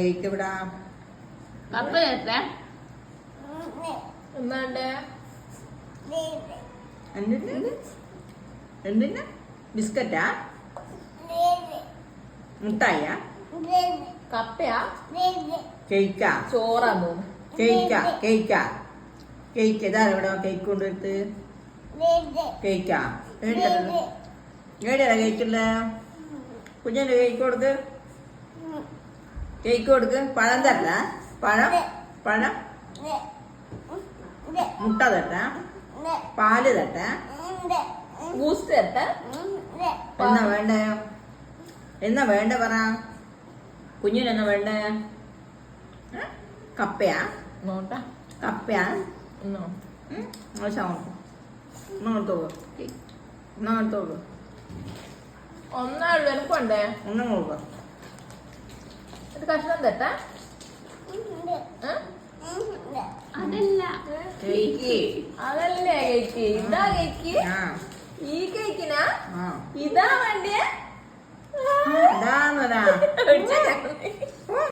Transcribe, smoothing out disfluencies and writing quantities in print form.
cake എന്തിനാ ബിസ്ക്കറ്റാ മുട്ടായ കപ്പയാ കേക്കാ ചോറാന്ന് കേക്കാ കേക്കാ കേക്ക് ഇതാ ഇവിടെ കേക്ക് കൊണ്ടുവരുത്ത് കേക്കാ എവിടെയാ കേക്കില്ല കുഞ്ഞിന്റെ കേക്ക് കൊടുക്ക് കേക്ക് കൊടുക്ക് പഴം തരണ്ട പഴം പഴം മുട്ട തട്ട പാല് തട്ട ബൂസ്റ്റ് തരട്ടെ എന്നാ വേണ്ടേ എന്നാ വേണ്ട പറ കുഞ്ഞിനെന്നാ വേണ്ടേ കപ്പയാ നോട്ടാ കപ്പയാ ഒന്നാളു എനിക്കുണ്ടേ ഒന്നും കൊടുക്ക ഒരു കഷ്ണം തട്ടാ അതല്ല കേക്ക് അതല്ലേ കേക്ക് ഇതാ കേക്ക് ഈ കേക്കിനാ ഇതാ വേണ്ടിയ ഇതാന്നൊരാ